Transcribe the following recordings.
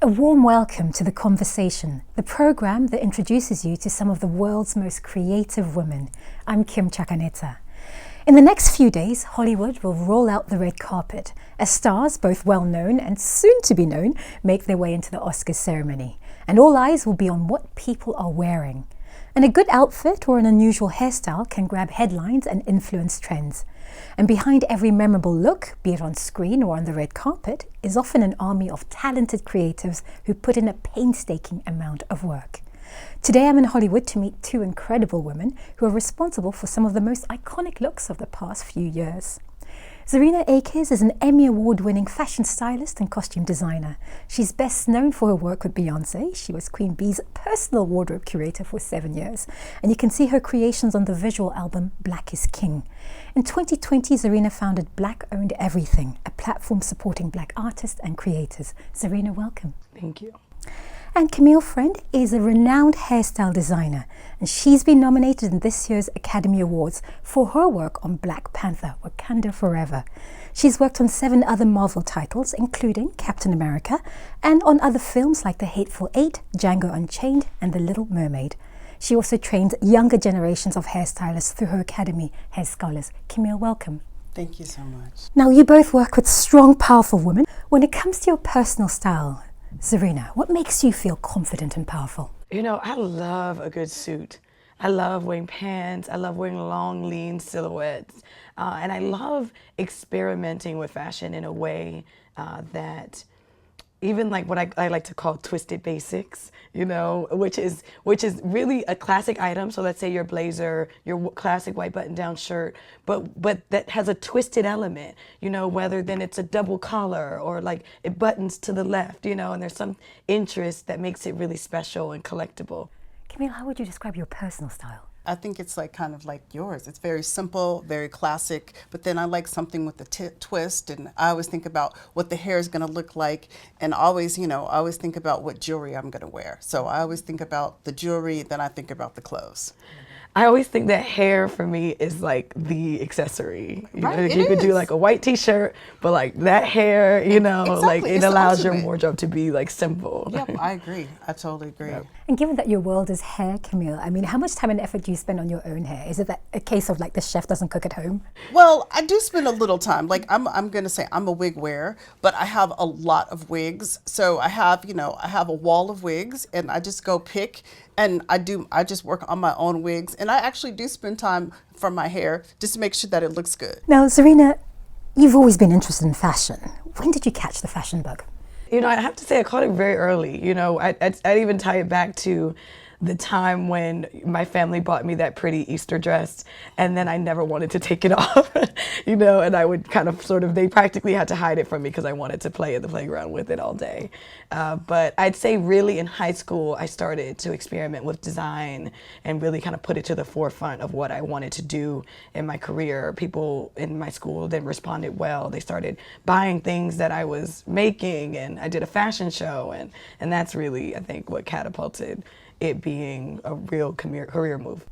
A warm welcome to The Conversation, the program that introduces you to some of the world's most creative women. I'm Kim Chakaneta. In the next few days, Hollywood will roll out the red carpet as stars, both well-known and soon-to-be-known, make their way into the Oscars ceremony. And all eyes will be on what people are wearing. And a good outfit or an unusual hairstyle can grab headlines and influence trends. And behind every memorable look, be it on screen or on the red carpet, is often an army of talented creatives who put in a painstaking amount of work. Today I'm in Hollywood to meet two incredible women who are responsible for some of the most iconic looks of the past few years. Zarina Akers is an Emmy Award-winning fashion stylist and costume designer. She's best known for her work with Beyoncé. She was Queen Bee's personal wardrobe curator for 7 years, and you can see her creations on the visual album Black is King. In 2020, Zarina founded Black Owned Everything, a platform supporting Black artists and creators. Zarina, welcome. Thank you. And Camille Friend is a renowned hairstyle designer, and she's been nominated in this year's Academy Awards for her work on Black Panther, Wakanda Forever. She's worked on 7 other Marvel titles, including Captain America, and on other films like The Hateful Eight, Django Unchained, and The Little Mermaid. She also trains younger generations of hairstylists through her academy, Hair Scholars. Camille, welcome. Thank you so much. Now, you both work with strong, powerful women. When it comes to your personal style, Zarina, what makes you feel confident and powerful? You know, I love a good suit. I love wearing pants. I love wearing long, lean silhouettes. And I love experimenting with fashion in a way that even like what I like to call twisted basics, you know, which is really a classic item. So let's say your blazer, your classic white button-down shirt, but that has a twisted element, you know, whether then it's a double collar or like it buttons to the left, you know, and there's some interest that makes it really special and collectible. Camille, how would you describe your personal style? I think it's like kind of like yours. It's very simple, very classic, but then I like something with a twist, and I always think about what the hair is going to look like, and always, you know, I always think about what jewelry I'm going to wear. So I always think about the jewelry, then I think about the clothes. I always think that hair for me is like the accessory. You Right, know, it you could do is. like a white t-shirt, but like that hair, you know, Exactly, like it it's the allows your ultimate. wardrobe to be like simple. Yep, I agree. I totally agree. Yep. And given that your world is hair, Camille, I mean, how much time and effort do you spend on your own hair? Is it that a case of like the chef doesn't cook at home? Well, I do spend a little time. Like I'm going to say I'm a wig wearer, but I have a lot of wigs. So I have, you know, I have a wall of wigs, and I just go pick, and I just work on my own wigs, and I actually do spend time for my hair just to make sure that it looks good. Now, Zarina, you've always been interested in fashion. When did you catch the fashion bug? You know, I have to say I caught it very early. You know, I'd even tie it back to the time when my family bought me that pretty Easter dress, and then I never wanted to take it off, you know, and I would kind of they practically had to hide it from me because I wanted to play at the playground with it all day. But I'd say really in high school, I started to experiment with design and really kind of put it to the forefront of what I wanted to do in my career. People in my school then responded well. They started buying things that I was making, and I did a fashion show, and that's really, I think, what catapulted it being a real career move.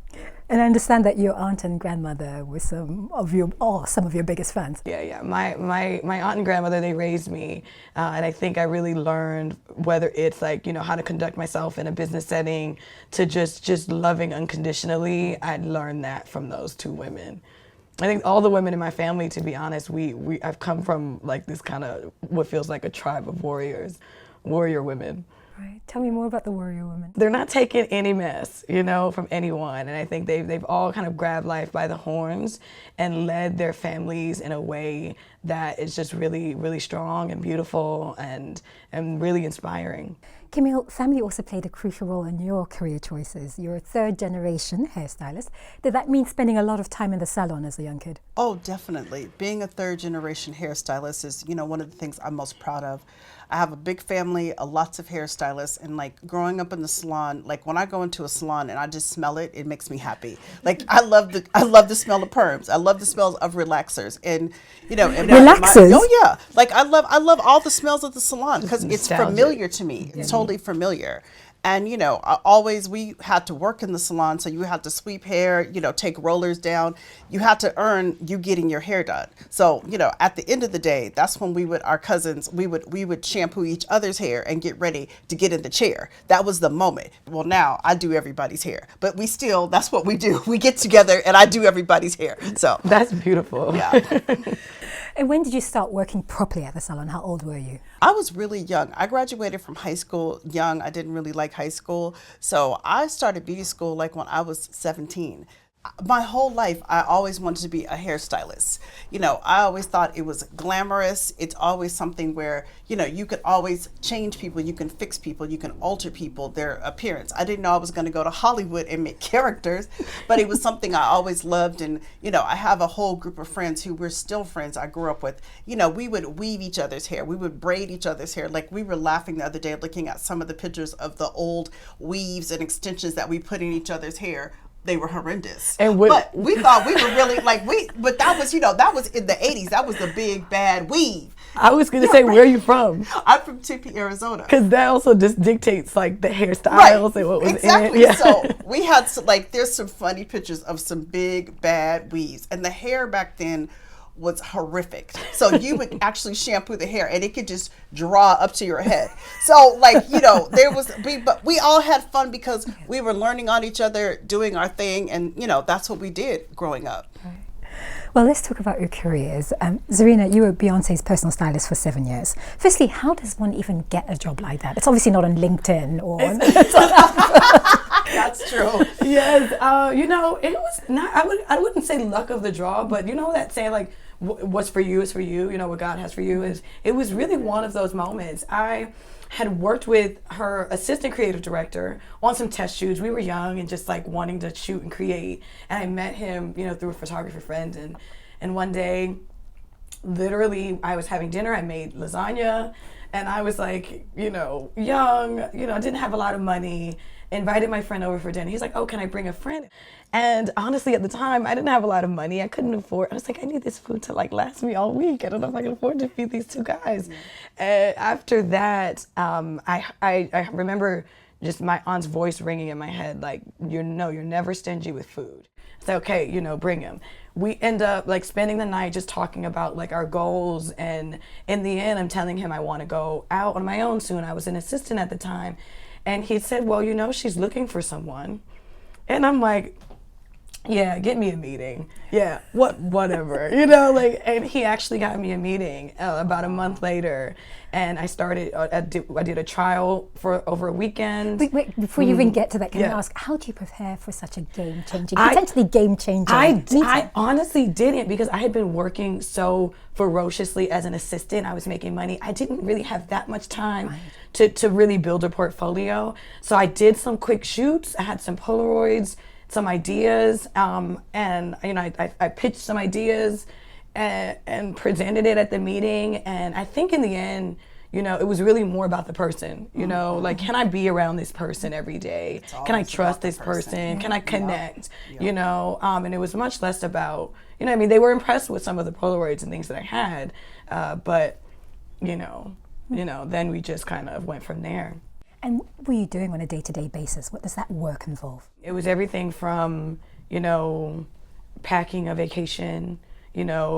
And I understand that your aunt and grandmother were some of your biggest fans. Yeah. My aunt and grandmother, they raised me, and I think I really learned, whether it's like, you know, how to conduct myself in a business setting to just loving unconditionally. I'd learned that from those two women. I think all the women in my family, to be honest, I've come from like this kind of what feels like a tribe of warrior women. Right. Tell me more about the warrior women. They're not taking any mess, you know, from anyone. And I think they've all kind of grabbed life by the horns and led their families in a way that is just really, really strong and beautiful and really inspiring. Camille, family also played a crucial role in your career choices. You're a third-generation hairstylist. Did that mean spending a lot of time in the salon as a young kid? Oh, definitely. Being a third-generation hairstylist is, you know, one of the things I'm most proud of. I have a big family, lots of hairstylists, and like growing up in the salon, like when I go into a salon and I just smell it, it makes me happy. Like I love the smell of perms. I love the smells of relaxers, and you know, and relaxers. Oh yeah, like I love all the smells of the salon because it's Nostalgic. familiar to me. It's totally familiar. And, we had to work in the salon. So you had to sweep hair, take rollers down. You had to earn you getting your hair done. So, at the end of the day, that's when our cousins, we would shampoo each other's hair and get ready to get in the chair. That was the moment. Well, now I do everybody's hair, but that's what we do. We get together and I do everybody's hair. So that's beautiful. Yeah. And when did you start working properly at the salon? How old were you? I was really young. I graduated from high school young. I didn't really like high school. So I started beauty school like when I was 17. My whole life, I always wanted to be a hairstylist. I always thought it was glamorous. It's always something where, you could always change people, you can fix people, you can alter people, their appearance. I didn't know I was going to go to Hollywood and make characters, but it was something I always loved. And, I have a whole group of friends who we're still friends I grew up with. We would weave each other's hair. We would braid each other's hair. Like we were laughing the other day looking at some of the pictures of the old weaves and extensions that we put in each other's hair. They were horrendous. But we thought we were really but that was, that was in the 80s. That was the big bad weave. I was going to say, where are you from? I'm from Tempe, Arizona. Because that also just dictates like the hairstyles and what was exactly. in it. Yeah. So we had there's some funny pictures of some big bad weaves. And the hair back then was horrific. So you would actually shampoo the hair and it could just draw up to your head. So but we all had fun because we were learning on each other, doing our thing. And, that's what we did growing up. Well, let's talk about your careers. Zarina, you were Beyonce's personal stylist for 7 years. Firstly, how does one even get a job like that? It's obviously not on LinkedIn or... That's true. Yes. It was not, I wouldn't say luck of the draw, but that saying like, what's for you is for you, what God has for you is, it was really one of those moments. I had worked with her assistant creative director on some test shoots. We were young and just like wanting to shoot and create. And I met him, through a photography friend. And one day, literally, I was having dinner. I made lasagna. And I was like, young, I didn't have a lot of money. Invited my friend over for dinner. He's like, oh, can I bring a friend? And honestly, at the time, I didn't have a lot of money. I couldn't afford. I was like, I need this food to last me all week. I don't know if I can afford to feed these two guys. And after that, I remember just my aunt's voice ringing in my head, like, you're never stingy with food. I said, okay, bring him. We end up spending the night just talking about our goals. And in the end, I'm telling him I want to go out on my own soon. I was an assistant at the time. And he said, well, she's looking for someone. And I'm like, yeah, get me a meeting. Yeah, whatever, and he actually got me a meeting about a month later. And I started, I did a trial for over a weekend. Wait, before you even get to that, can I ask, how do you prepare for such a potentially game-changing meeting? I honestly didn't, because I had been working so ferociously as an assistant. I was making money. I didn't really have that much time to really build a portfolio. So I did some quick shoots. I had some Polaroids, some ideas, and I pitched some ideas and presented it at the meeting. And I think in the end, it was really more about the person, can I be around this person every day? Can I trust this person? Can I connect? And it was much less about, they were impressed with some of the Polaroids and things that I had, but then we just kind of went from there. And what were you doing on a day-to-day basis? What does that work involve? It was everything from, packing a vacation,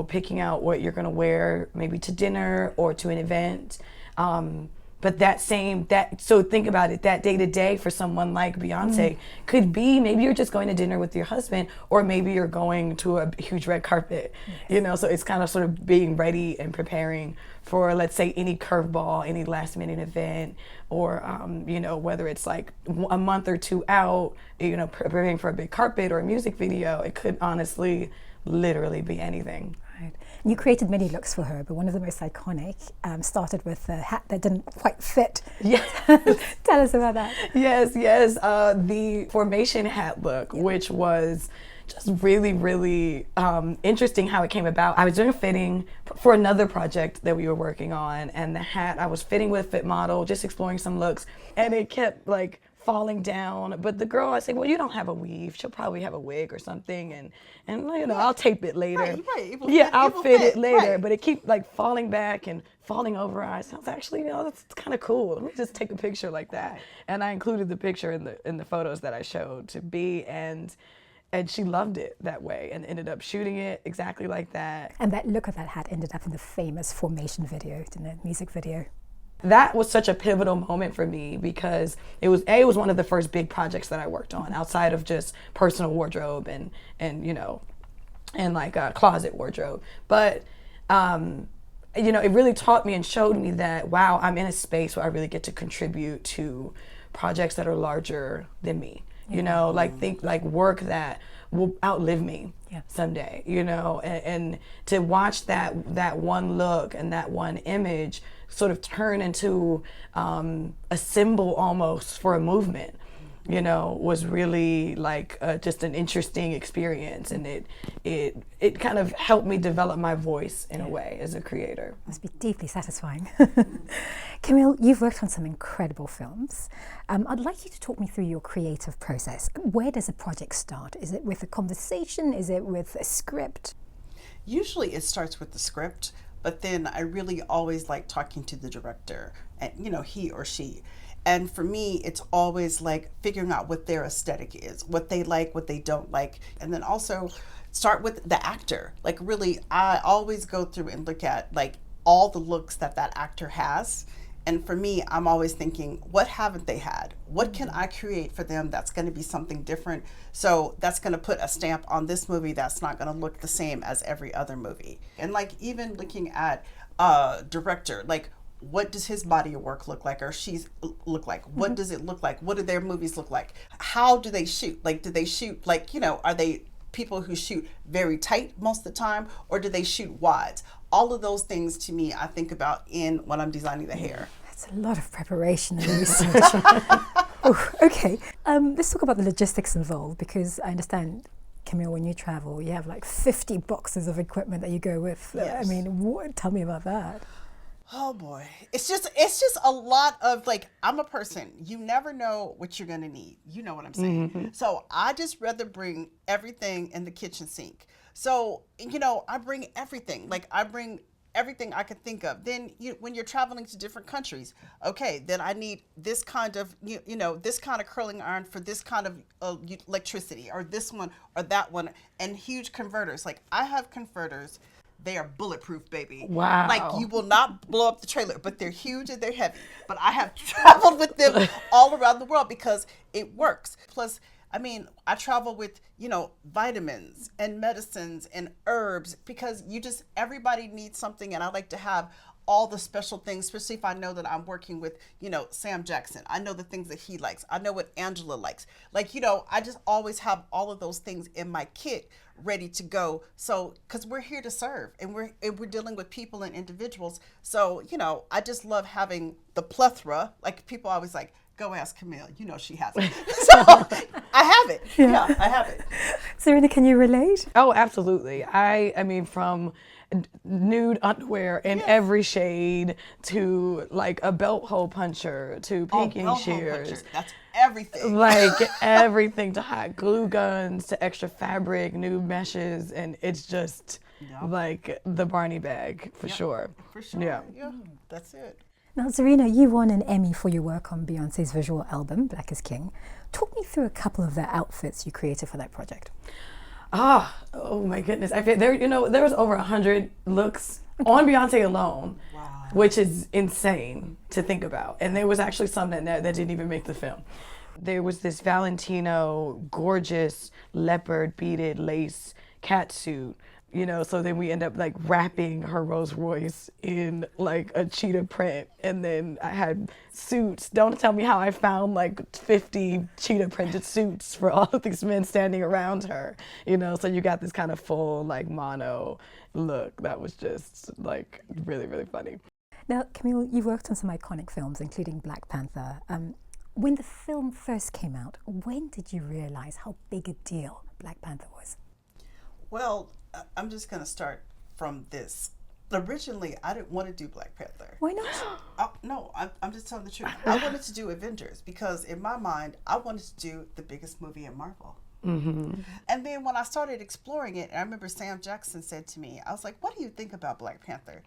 picking out what you're going to wear maybe to dinner or to an event. But so think about it, that day to day for someone like Beyonce could be, maybe you're just going to dinner with your husband, or maybe you're going to a huge red carpet, so it's kind of sort of being ready and preparing for, let's say, any curveball, any last minute event, or, whether it's like a month or two out, preparing for a big carpet or a music video. It could honestly literally be anything. Right. You created many looks for her, but one of the most iconic started with a hat that didn't quite fit. Yes. Tell us about that. Yes. The formation hat look, which was just really, really interesting how it came about. I was doing a fitting for another project that we were working on, and the hat I was fitting with Fit Model, just exploring some looks, and it kept falling down. But the girl, I say, well, you don't have a weave. She'll probably have a wig or something, and you know, I'll tape it later. Right. I'll fit it later. Right. But it keeps like falling back and falling over. I was actually, you know, that's kind of cool. Let me just take a picture like that. And I included the picture in the photos that I showed to B, and she loved it that way and ended up shooting it exactly like that. And that look of that hat ended up in the famous Formation video, didn't it? Music video. That was such a pivotal moment for me because it was one of the first big projects that I worked on outside of just personal wardrobe and you know, and like a closet wardrobe. But you know, it really taught me and showed me that, wow, I'm in a space where I really get to contribute to projects that are larger than me. You know, like work that will outlive me someday, you know, and to watch that one look and that one image sort of turn into a symbol almost for a movement, you know, was really like just an interesting experience, and it kind of helped me develop my voice in a way as a creator. Must be deeply satisfying. Camille, you've worked on some incredible films. I'd like you to talk me through your creative process. Where does a project start? Is it with a conversation? Is it with a script? Usually it starts with the script, but then I really always like talking to the director, and you know, he or she. And for me, it's always like figuring out what their aesthetic is, what they like, what they don't like. And then also start with the actor. Like really, I always go through and look at like all the looks that actor has. And for me, I'm always thinking, what haven't they had? What can I create for them that's going to be something different? So that's going to put a stamp on this movie that's not going to look the same as every other movie. And like even looking at director, like what does his body of work look like, or she's look like? What does it look like? What do their movies look like? How do they shoot? Like, do they shoot like, you know, are they people who shoot very tight most of the time, or do they shoot wides? All of those things to me, I think about when I'm designing the hair. That's a lot of preparation and research. Oh, okay, let's talk about the logistics involved, because I understand, Camille, when you travel, you have like 50 boxes of equipment that you go with. Yes. I mean, tell me about that. Oh boy, it's just a lot of like, I'm a person, you never know what you're gonna need. You know what I'm saying? Mm-hmm. So I just rather bring everything in the kitchen sink. So, you know, I bring everything. Like I bring everything I could think of. Then when you're traveling to different countries, okay, then I need this kind of, you know, this kind of curling iron for this kind of electricity, or this one or that one, and huge converters. Like I have converters. They are bulletproof, baby. Wow. Like you will not blow up the trailer, but they're huge and they're heavy. But I have traveled with them all around the world because it works. Plus, I mean, I travel with, you know, vitamins and medicines and herbs, because everybody needs something, and I like to have all the special things, especially if I know that I'm working with, you know, Sam Jackson. I know the things that he likes. I know what Angela likes. Like, you know, I just always have all of those things in my kit ready to go. So, because we're here to serve, and we're dealing with people and individuals. So, you know, I just love having the plethora. Like people always like, go ask Camille. You know she has it. So I have it. Yeah, I have it. Serena, can you relate? Oh, absolutely. I mean, from nude underwear in every shade to like a belt hole puncher to pinking shears. That's everything. Like everything, to hot glue guns to extra fabric, new meshes, and it's just like the Barney bag for sure. For sure. Yeah. That's it. Now, Serena, you won an Emmy for your work on Beyonce's visual album, Black is King. Talk me through a couple of the outfits you created for that project. Oh my goodness. I feel there was over 100 looks on Beyonce alone. Wow. Which is insane to think about. And there was actually some that didn't even make the film. There was this Valentino gorgeous leopard beaded lace cat suit, you know, so then we end up like wrapping her Rolls Royce in like a cheetah print. And then I had suits. Don't tell me how I found like 50 cheetah printed suits for all of these men standing around her, you know, so you got this kind of full like mono look that was just like really, really funny. Now, Camille, you've worked on some iconic films, including Black Panther. When the film first came out, when did you realize how big a deal Black Panther was? Well, I'm just going to start from this. Originally, I didn't want to do Black Panther. Why not? No, I'm just telling the truth. I wanted to do Avengers because in my mind, I wanted to do the biggest movie in Marvel. Mm-hmm. And then when I started exploring it, and I remember Sam Jackson said to me, I was like, what do you think about Black Panther?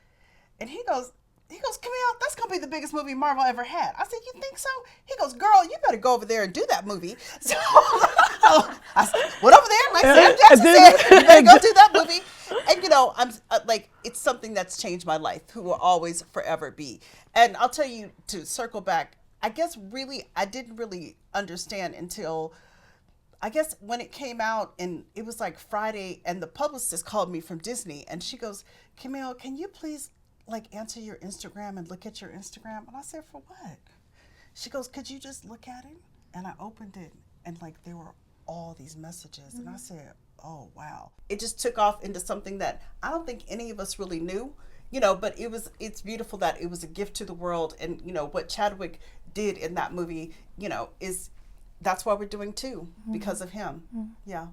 And he goes, Camille, that's going to be the biggest movie Marvel ever had. I said, you think so? He goes, girl, you better go over there and do that movie. So I went over there, like Sam Jackson said, you better go do that movie. And, you know, I'm like, it's something that's changed my life, who will always forever be. And I'll tell you, to circle back, I guess really, I didn't really understand until, I guess when it came out and it was like Friday and the publicist called me from Disney and she goes, Camille, can you please like answer your Instagram and look at your Instagram? And I said, for what? She goes, could you just look at it? And I opened it and like there were all these messages. And I said, oh, wow. It just took off into something that I don't think any of us really knew, you know, but it's beautiful that it was a gift to the world. And, you know, what Chadwick did in that movie, you know, that's why we're doing too, because of him. Yeah.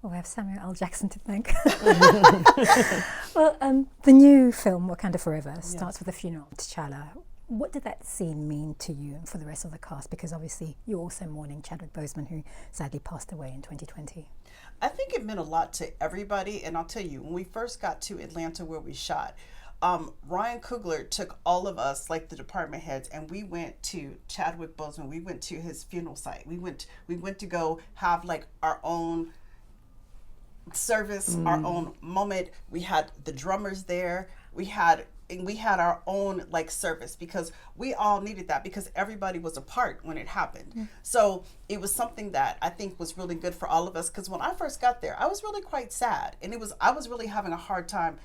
Well, we have Samuel L. Jackson to thank. Well, the new film, Wakanda Forever, starts with a funeral of T'Challa. What did that scene mean to you and for the rest of the cast? Because obviously you're also mourning Chadwick Boseman, who sadly passed away in 2020. I think it meant a lot to everybody. And I'll tell you, when we first got to Atlanta where we shot, Ryan Coogler took all of us, like the department heads, and we went to Chadwick Boseman. We went to his funeral site. We went to go have like our own service, our own moment. We had the drummers there. We had our own like service because we all needed that because everybody was a part when it happened. So it was something that I think was really good for all of us because when I first got there, I was really quite sad and I was really having a hard time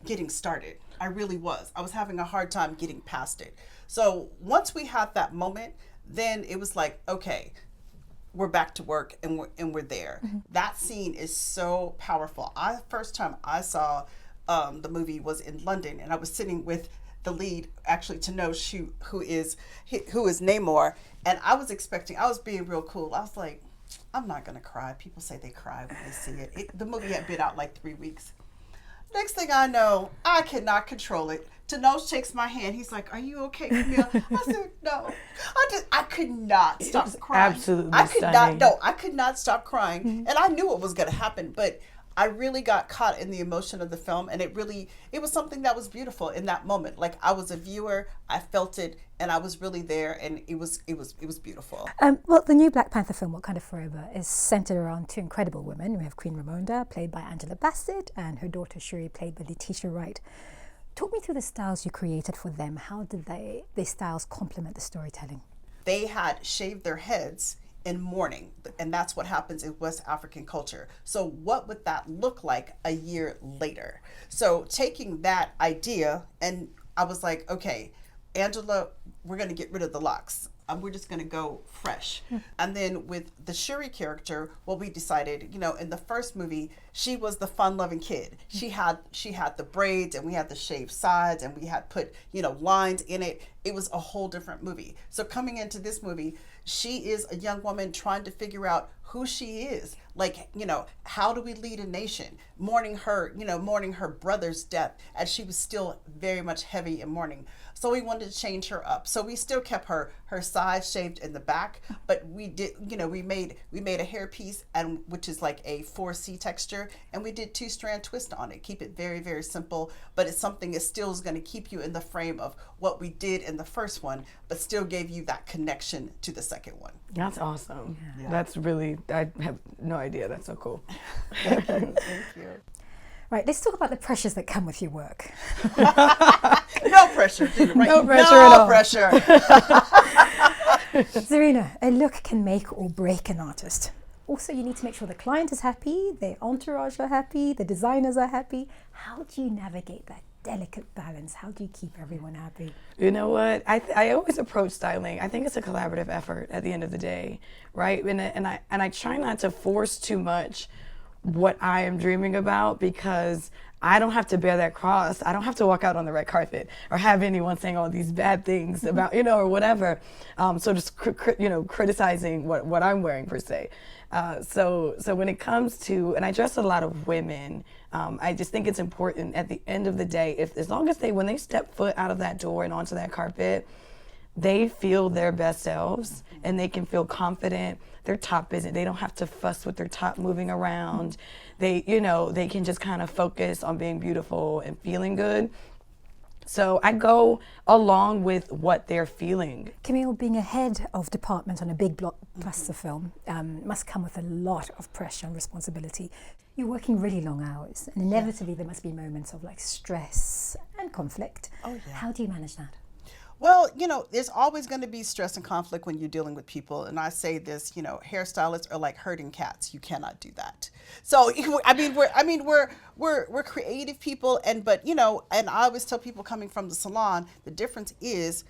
getting started. I really was. I was having a hard time getting past it. So once we had that moment, then it was like, okay, we're back to work and we're there. That scene is so powerful. First time I saw the movie was in London, and I was sitting with the lead, actually, Tenoch, who is Namor, and I was being real cool. I was like, I'm not gonna cry. People say they cry when they see it. The movie had been out like 3 weeks. Next thing I know, I cannot control it. Tenoch shakes my hand. He's like, "Are you okay, Camille?" I said, "No." I could not stop crying. Absolutely stunning. I could not stop crying. And I knew what was going to happen, but I really got caught in the emotion of the film, and it was something that was beautiful in that moment. Like I was a viewer, I felt it, and I was really there, and it was beautiful. Well, the new Black Panther film, Wakanda Forever, is centered around two incredible women. We have Queen Ramonda, played by Angela Bassett, and her daughter Shuri, played by Letitia Wright. Talk me through the styles you created for them. How did these styles complement the storytelling? They had shaved their heads in mourning, and that's what happens in West African culture. So what would that look like a year later? So taking that idea, and I was like, okay, Angela, we're going to get rid of the locks. We're just going to go fresh. And then with the Shuri character, what we decided, you know, in the first movie, she was the fun-loving kid. She had the braids, and we had the shaved sides, and we had put, you know, lines in it. It was a whole different movie. So coming into this movie, she is a young woman trying to figure out who she is. Like, you know, how do we lead a nation? Mourning her brother's death, as she was still very much heavy in mourning. So we wanted to change her up. So we still kept her sides shaved in the back, but we did, you know, we made a hairpiece, and which is like a 4C texture, and we did 2-strand twist on it. Keep it very, very simple, but it's something that still is going to keep you in the frame of what we did in the first one, but still gave you that connection to the second one. That's awesome. Yeah. That's really, I have no idea. That's so cool. Thank you. Right, let's talk about the pressures that come with your work. No pressure. Right? No pressure at all. Pressure. Zarina, a look can make or break an artist. Also, you need to make sure the client is happy, their entourage are happy, the designers are happy. How do you navigate that delicate balance? How do you keep everyone happy? You know what? I always approach styling. I think it's a collaborative effort at the end of the day, right? And I try not to force too much what I am dreaming about, because I don't have to bear that cross. I don't have to walk out on the red carpet or have anyone saying all these bad things about, or whatever. So just, criticizing what I'm wearing per se. So when it comes to, and I dress a lot of women, I just think it's important at the end of the day, as long as when they step foot out of that door and onto that carpet, they feel their best selves and they can feel confident. Their top isn't, they don't have to fuss with their top moving around. They can just kind of focus on being beautiful and feeling good. So I go along with what they're feeling. Camille, being a head of department on a big blockbuster film must come with a lot of pressure and responsibility. You're working really long hours, and inevitably there must be moments of like stress and conflict. Oh, yeah. How do you manage that? Well, there's always going to be stress and conflict when you're dealing with people. And I say this, hairstylists are like herding cats. You cannot do that. So, we're creative people. And I always tell people coming from the salon, the difference is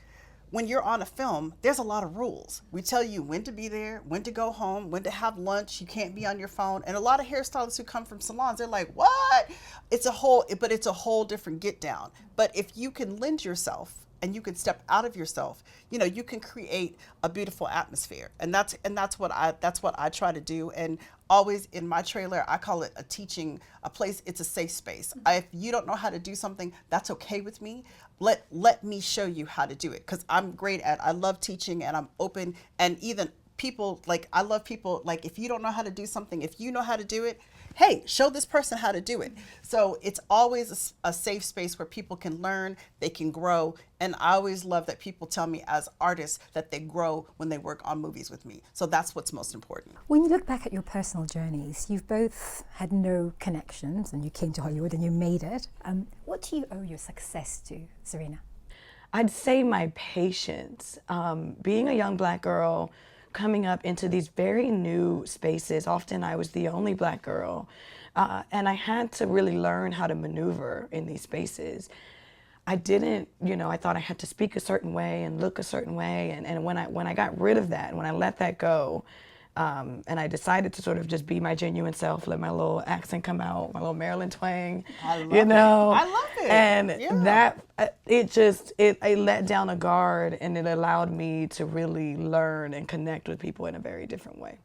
when you're on a film, there's a lot of rules. We tell you when to be there, when to go home, when to have lunch. You can't be on your phone. And a lot of hairstylists who come from salons, they're like, what? It's a whole different get down. But if you can lend yourself, and you can step out of yourself, you can create a beautiful atmosphere. And that's what I try to do. And always in my trailer, I call it a place. It's a safe space. If you don't know how to do something, that's okay with me. Let me show you how to do it, because I love teaching and I'm open. And even people, I love people, if you don't know how to do something, if you know how to do it, hey, show this person how to do it. So it's always a safe space where people can learn, they can grow. And I always love that people tell me as artists that they grow when they work on movies with me. So that's what's most important. When you look back at your personal journeys, you've both had no connections and you came to Hollywood and you made it. What do you owe your success to, Serena? I'd say my patience. Being a young Black girl, coming up into these very new spaces. Often I was the only Black girl, and I had to really learn how to maneuver in these spaces. I didn't, I thought I had to speak a certain way and look a certain way, and when I got rid of that, when I let that go, and I decided to sort of just be my genuine self, let my little accent come out, my little Maryland twang, I love it. I love it. And yeah. it let down a guard, and it allowed me to really learn and connect with people in a very different way.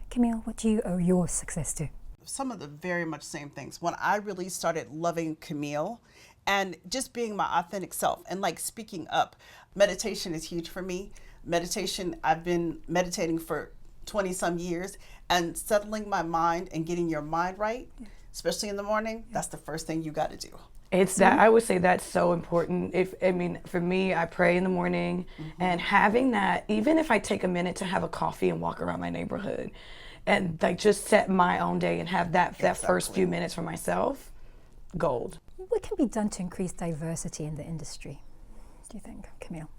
Camille, what do you owe your success to? Some of the very much same things. When I really started loving Camille and just being my authentic self and speaking up, meditation is huge for me. Meditation, I've been meditating for 20 some years, and settling my mind and getting your mind right, especially in the morning, that's the first thing you got to do. It's that, I would say that's so important. For me, I pray in the morning, and having that, even if I take a minute to have a coffee and walk around my neighborhood and just set my own day and have that first few minutes for myself, gold. What can be done to increase diversity in the industry, do you think, Camille?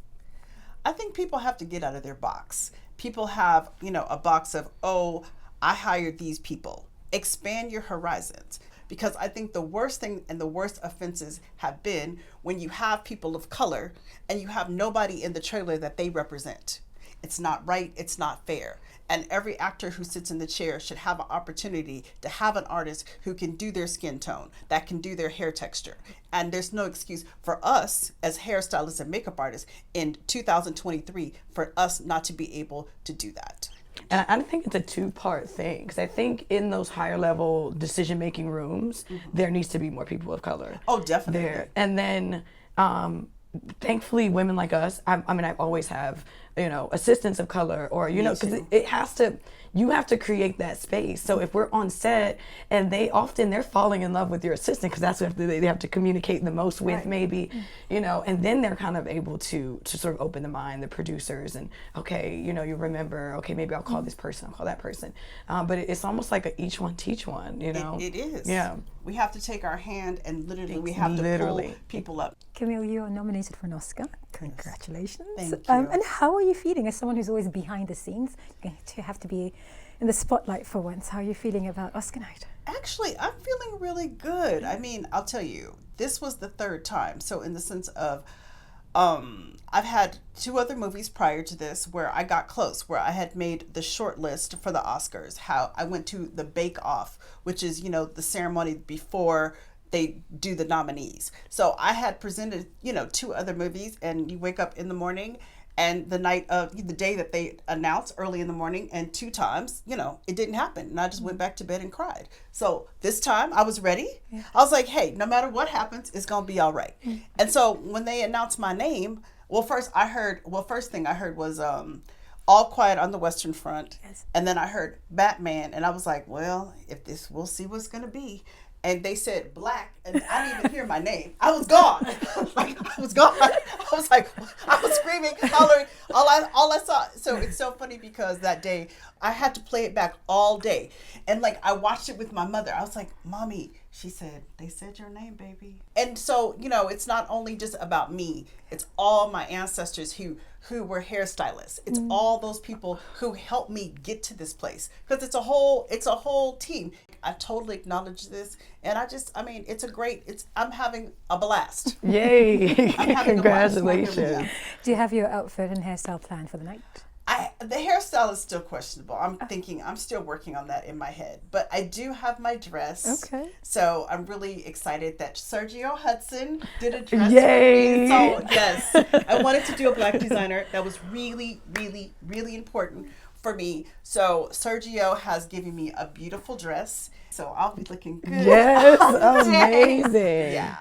I think people have to get out of their box. People have, a box of, oh, I hired these people. Expand your horizons. Because I think the worst thing and the worst offenses have been when you have people of color and you have nobody in the trailer that they represent. It's not right, it's not fair. And every actor who sits in the chair should have an opportunity to have an artist who can do their skin tone, that can do their hair texture. And there's no excuse for us as hairstylists and makeup artists in 2023 for us not to be able to do that. And I think it's a two-part thing, because I think in those higher level decision-making rooms, there needs to be more people of color. Oh, definitely. There. And then thankfully women like us, I always have, assistants of color, or, because you have to create that space. So if we're on set and they're falling in love with your assistant, because that's what they have to communicate the most with, right. Maybe, and then they're kind of able to sort of open the mind, the producers, and okay, you remember, okay, maybe I'll call this person, I'll call that person. But it's almost like a each one teach one, It is. Yeah. We have to take our hand and we have to pull people up. Camille, you are nominated for an Oscar. Congratulations. Thank you. And how are you feeling as someone who's always behind the scenes? You're going to have to be in the spotlight for once. How are you feeling about Oscar night? Actually, I'm feeling really good. I'll tell you, this was the third time. So in the sense of I've had 2 other movies prior to this where I got close, where I had made the short list for the Oscars. How I went to the Bake Off, which is, you know, the ceremony before they do the nominees. So I had presented, you know, 2 other movies, and you wake up in the morning and the night of the day that they announced early in the morning, and 2 times, you know, it didn't happen. And I just went back to bed and cried. So this time I was ready. Yeah. I was like, hey, no matter what happens, it's going to be all right. And so when they announced my name, first thing I heard was All Quiet on the Western Front. Yes. And then I heard Batman, and I was like, well, we'll see what's going to be. And they said black, and I didn't even hear my name. I was gone. I was gone. I was like, I was screaming, hollering, all I saw. So it's so funny because that day I had to play it back all day. And like, I watched it with my mother. I was like, Mommy, she said, they said your name, baby. And so, you know, it's not only just about me. It's all my ancestors who were hairstylists. It's all those people who helped me get to this place, because it's a whole team. I totally acknowledge this, and I'm having a blast. Yay! Congratulations. Do you have your outfit and hairstyle planned for the night? The hairstyle is still questionable. I'm still working on that in my head, but I do have my dress. Okay. So I'm really excited that Sergio Hudson did a dress Yay. for me. So yes, I wanted to do a black designer. That was really, really, really important for me. So Sergio has given me a beautiful dress. So I'll be looking good. Yes, amazing. Yeah.